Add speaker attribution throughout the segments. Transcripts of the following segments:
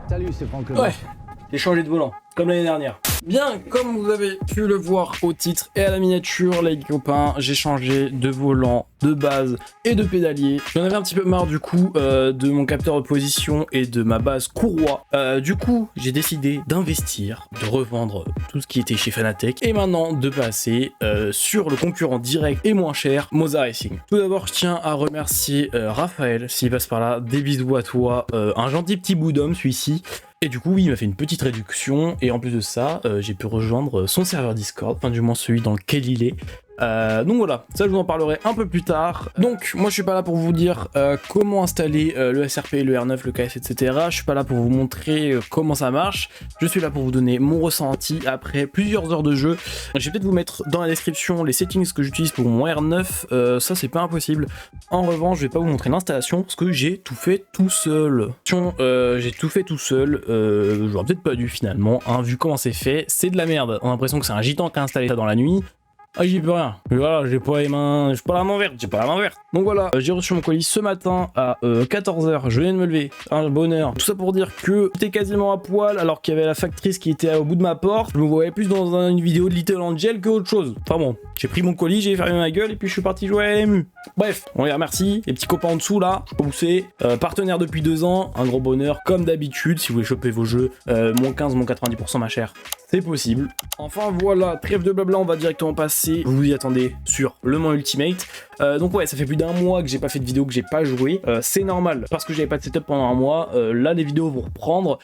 Speaker 1: Salut, c'est Franck Le
Speaker 2: Ouais, j'ai changé de volant, comme l'année dernière. Bien, comme vous avez pu le voir au titre et à la miniature, les copains, j'ai changé de volant, de base et de pédalier. J'en avais un petit peu marre du coup de mon capteur de position et de ma base courroie. Du coup, j'ai décidé d'investir, de revendre tout ce qui était chez Fanatec et maintenant de passer sur le concurrent direct et moins cher, Moza Racing. Tout d'abord, je tiens à remercier Raphaël, s'il passe par là, des bisous à toi, un gentil petit bout d'homme celui-ci. Et du coup, oui, il m'a fait une petite réduction, et en plus de ça, j'ai pu rejoindre son serveur Discord, enfin du moins celui dans lequel il est. Donc voilà, ça je vous en parlerai un peu plus tard. Donc moi je suis pas là pour vous dire comment installer le SRP, le R9, le KS, etc. Je suis pas là pour vous montrer comment ça marche. Je suis là pour vous donner mon ressenti après plusieurs heures de jeu. Je vais peut-être vous mettre dans la description les settings que j'utilise pour mon R9. Ça c'est pas impossible. En revanche, je vais pas vous montrer l'installation parce que j'ai tout fait tout seul. J'ai tout fait tout seul. J'aurais peut-être pas dû finalement, hein, vu comment c'est fait. C'est de la merde. On a l'impression que c'est un gitan qui a installé ça dans la nuit. Ah, j'y peux rien. Mais voilà, j'ai pas les mains, j'ai pas la main verte, j'ai pas la main verte. Donc voilà, j'ai reçu mon colis ce matin à 14h, je viens de me lever, un bonheur. Tout ça pour dire que j'étais quasiment à poil alors qu'il y avait la factrice qui était au bout de ma porte. Je me voyais plus dans une vidéo de Little Angel que autre chose. Enfin bon, j'ai pris mon colis, j'ai fermé ma gueule et puis je suis parti jouer à LMU. Bref, on les remercie. Les petits copains en dessous là, je peux pousser. Partenaire depuis 2 ans, un gros bonheur comme d'habitude. Si vous voulez choper vos jeux, moins 15, moins 90% ma chère. C'est possible. Enfin voilà, trêve de blabla, on va directement passer, vous vous y attendez, sur le Mans Ultimate. Donc ouais, ça fait plus d'un mois que j'ai pas fait de vidéo, que j'ai pas joué. C'est normal, parce que j'avais pas de setup pendant un mois. Là, les vidéos vont reprendre.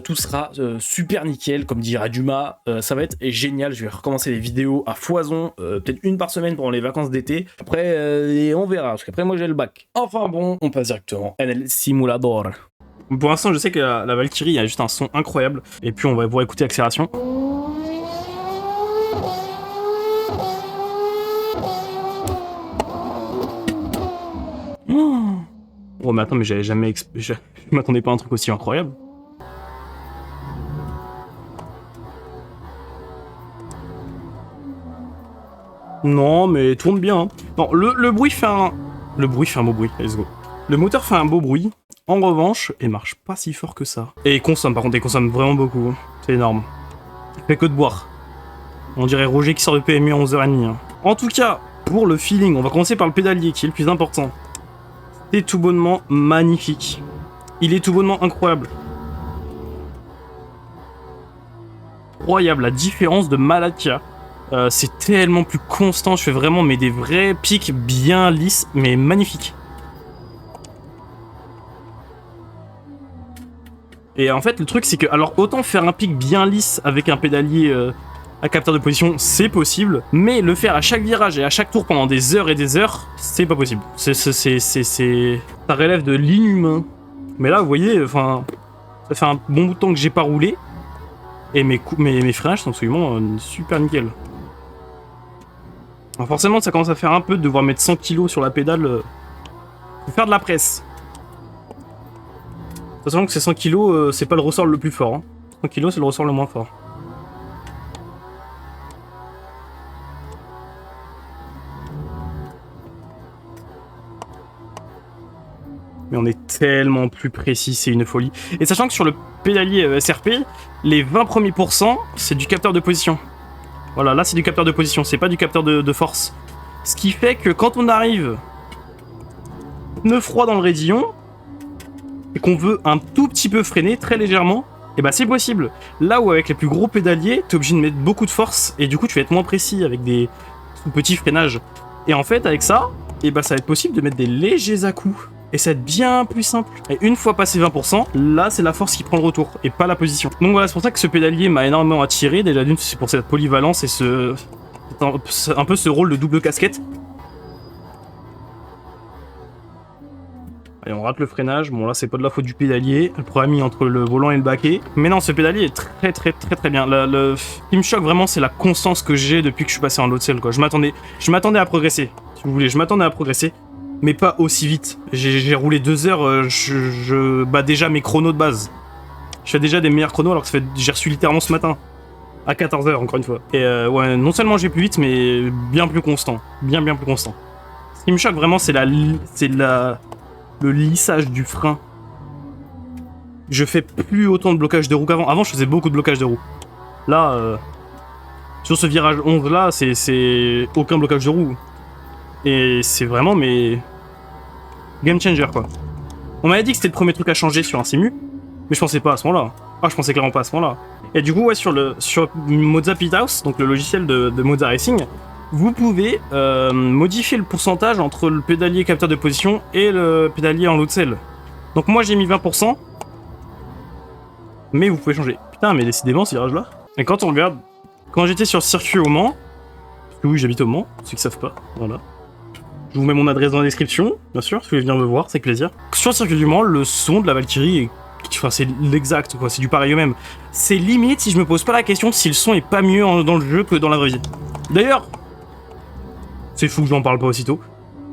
Speaker 2: Tout sera super nickel, comme dira Dumas. Ça va être génial, je vais recommencer les vidéos à foison. Peut-être une par semaine pendant les vacances d'été. Après, et on verra, parce qu'après moi j'ai le bac. Enfin bon, on passe directement. NL Simulador. Pour l'instant, je sais que la Valkyrie, il y a juste un son incroyable. Et puis, on va pouvoir écouter l'accélération. Oh, mais attends, mais j'avais jamais... Je m'attendais pas à un truc aussi incroyable. Non, mais tourne bien. Hein. Non, le bruit fait un... Le bruit fait un beau bruit, let's go. Le moteur fait un beau bruit. En revanche, il marche pas si fort que ça. Et il consomme, par contre, il consomme vraiment beaucoup. C'est énorme. Il fait que de boire. On dirait Roger qui sort de PMU à 11h30. Hein. En tout cas, pour le feeling, on va commencer par le pédalier, qui est le plus important. C'est tout bonnement magnifique. Il est tout bonnement incroyable. Incroyable, la différence de malade qu'il y a. C'est tellement plus constant, je fais vraiment des vrais pics bien lisses, mais magnifiques. Et en fait, le truc, c'est que, alors, autant faire un pic bien lisse avec un pédalier à capteur de position, c'est possible, mais le faire à chaque virage et à chaque tour pendant des heures et des heures, c'est pas possible. Ça relève de l'inhumain. Mais là, vous voyez, enfin, ça fait un bon bout de temps que j'ai pas roulé, et mes freinages sont absolument super nickel. Alors forcément, ça commence à faire un peu de devoir mettre 100 kg sur la pédale pour faire de la presse. Sachant que ces 100 kg, c'est pas le ressort le plus fort. Hein. 100 kg, c'est le ressort le moins fort. Mais on est tellement plus précis, c'est une folie. Et sachant que sur le pédalier SRP, les 20 premiers pourcents, c'est du capteur de position. Voilà, là c'est du capteur de position, c'est pas du capteur de force. Ce qui fait que quand on arrive pneu froid dans le raidillon, et qu'on veut un tout petit peu freiner, très légèrement, et bah c'est possible. Là où avec les plus gros pédaliers, t'es obligé de mettre beaucoup de force, et du coup tu vas être moins précis avec des tout petits freinages. Et en fait avec ça, et bah ça va être possible de mettre des légers à-coups. Et ça va être bien plus simple. Et une fois passé 20%, là c'est la force qui prend le retour, et pas la position. Donc voilà, c'est pour ça que ce pédalier m'a énormément attiré. Déjà d'une, c'est pour cette polyvalence et un peu ce rôle de double casquette. Allez, on rate le freinage. Bon, là, c'est pas de la faute du pédalier. Le problème est entre le volant et le baquet. Mais non, ce pédalier est très bien. Le qui me choque vraiment, c'est la constance que j'ai depuis que je suis passé en load cell, quoi. Je m'attendais à progresser. Si vous voulez, je m'attendais à progresser. Mais pas aussi vite. J'ai roulé 2 heures. Je bats déjà mes chronos de base. Je fais déjà des meilleurs chronos alors que j'ai reçu littéralement ce matin. À 14h, encore une fois. Et ouais, non seulement j'ai plus vite, mais bien plus constant. Bien plus constant. Ce qui me choque vraiment, c'est le lissage du frein.
Speaker 1: je fais plus autant de blocage de roue qu'avant. Avant, je faisais beaucoup de blocage de roue. Là, sur ce virage 11 là, c'est aucun blocage de roue. Et c'est vraiment mes game changer quoi. On m'avait dit que c'était le premier truc à changer sur un simu, mais je pensais pas à ce moment-là. Ah, je pensais clairement pas à ce moment-là. Et du coup, ouais, sur Mozza Pithouse, donc le logiciel de Mozza Racing, vous pouvez modifier le pourcentage entre le pédalier capteur de position et le pédalier en load cell. Donc moi j'ai mis 20%, mais vous pouvez changer. Putain, mais décidément ce virage là. Et quand on regarde, quand j'étais sur le circuit au Mans, parce que oui j'habite au Mans, ceux qui savent pas, voilà. Je vous mets mon adresse dans la description, bien sûr, si vous voulez venir me voir, c'est avec plaisir. Sur le circuit du Mans, le son de la Valkyrie est... Enfin, c'est l'exact, quoi, c'est du pareil au même. C'est limite si je me pose pas la question si le son est pas mieux dans le jeu que dans la vraie vie. D'ailleurs, c'est fou que j'en parle pas aussitôt.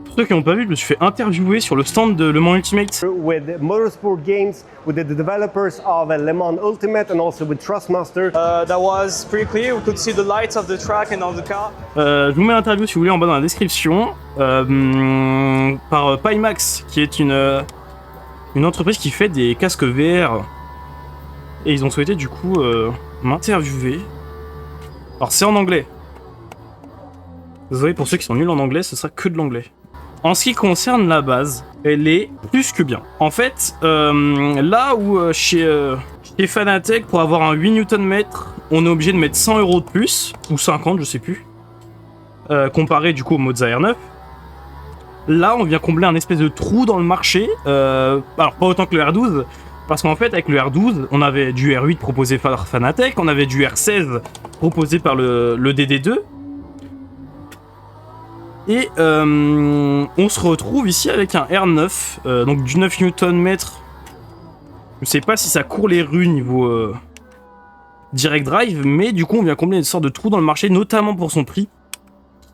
Speaker 1: Pour ceux qui n'ont pas vu, je me suis fait interviewer sur le stand de Le Mans Ultimate.
Speaker 3: With Motorsport Games, with the developers of Le Mans Ultimate and also with Trustmaster.
Speaker 4: That was pretty clear. We could see the lights of the track and of the car.
Speaker 1: Je vous mets l'interview si vous voulez en bas dans la description par Pimax, qui est une entreprise qui fait des casques VR. Et ils ont souhaité du coup m'interviewer. Alors c'est en anglais. Désolé pour ceux qui sont nuls en anglais, ce sera que de l'anglais. En ce qui concerne la base, elle est plus que bien. En fait, là où chez Fanatec, pour avoir un 8 Nm, on est obligé de mettre 100 € de plus, ou 50, je sais plus, comparé du coup au Mozza R9, là on vient combler un espèce de trou dans le marché, alors pas autant que le R12, parce qu'en fait avec le R12, on avait du R8 proposé par Fanatec, on avait du R16 proposé par le DD2, et on se retrouve ici avec un R9, donc du 9 Nm. Je sais pas si ça court les rues niveau direct drive, mais du coup on vient combler une sorte de trou dans le marché, notamment pour son prix,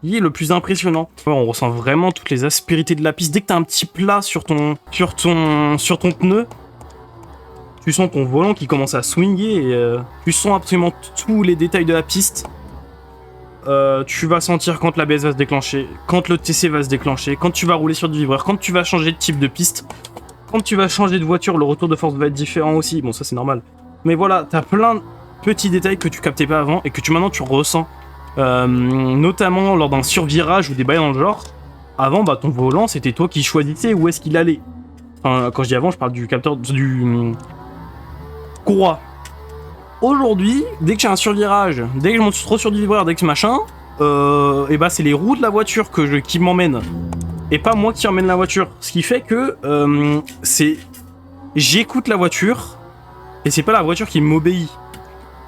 Speaker 1: qui est le plus impressionnant. On ressent vraiment toutes les aspérités de la piste. Dès que t'as un petit plat sur ton pneu, tu sens ton volant qui commence à swinguer et tu sens absolument tous les détails de la piste. Tu vas sentir quand l'ABS va se déclencher, quand le TC va se déclencher, quand tu vas rouler sur du vibreur, quand tu vas changer de type de piste, quand tu vas changer de voiture, le retour de force va être différent aussi. Bon, ça c'est normal. Mais voilà, t'as plein de petits détails que tu captais pas avant et que maintenant tu ressens. Notamment lors d'un survirage ou des bails dans le genre. Avant, bah ton volant c'était toi qui choisissais où est-ce qu'il allait. Enfin, quand je dis avant, je parle du capteur du courroie. Aujourd'hui, dès que j'ai un survirage, dès que je monte trop sur du vibreur, dès que machin, et bah c'est les roues de la voiture qui m'emmènent, et pas moi qui emmène la voiture. Ce qui fait que j'écoute la voiture, et c'est pas la voiture qui m'obéit.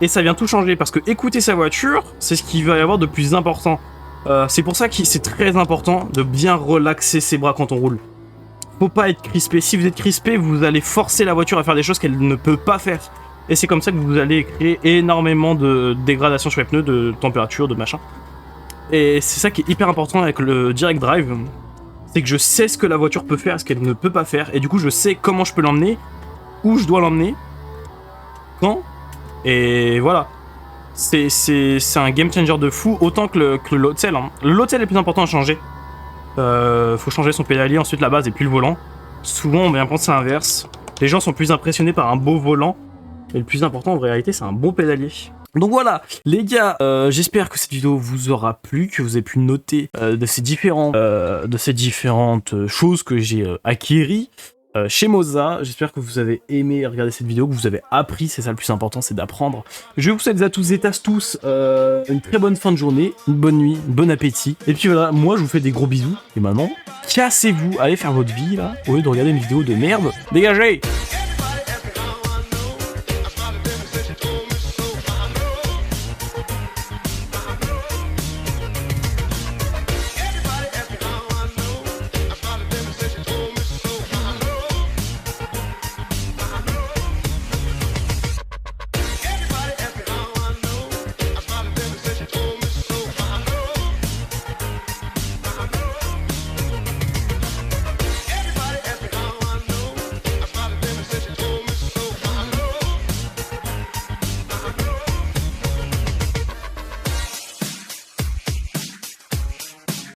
Speaker 1: Et ça vient tout changer, parce que écouter sa voiture, c'est ce qu'il va y avoir de plus important. C'est pour ça que c'est très important de bien relaxer ses bras quand on roule. Faut pas être crispé. Si vous êtes crispé, vous allez forcer la voiture à faire des choses qu'elle ne peut pas faire. Et c'est comme ça que vous allez créer énormément de dégradation sur les pneus, de température, de machin. Et c'est ça qui est hyper important avec le direct drive. C'est que je sais ce que la voiture peut faire, ce qu'elle ne peut pas faire. Et du coup, je sais comment je peux l'emmener, où je dois l'emmener, quand. Et voilà. C'est un game changer de fou, autant que le load cell. Hein. Le load cell est le plus important à changer. Faut changer son pédalier, ensuite la base et puis le volant. Souvent, on vient penser à l'inverse. Les gens sont plus impressionnés par un beau volant. Et le plus important en réalité c'est un bon pédalier. Donc voilà les gars, j'espère que cette vidéo vous aura plu, que vous avez pu noter de ces différentes choses que j'ai acquéries chez Mozza. J'espère que vous avez aimé regarder cette vidéo, que vous avez appris, c'est ça le plus important, c'est d'apprendre. Je vous souhaite à tous et tous une très bonne fin de journée, une bonne nuit, bon appétit. Et puis voilà, moi je vous fais des gros bisous. Et maintenant, cassez-vous, allez faire votre vie là, au lieu de regarder une vidéo de merde. Dégagez!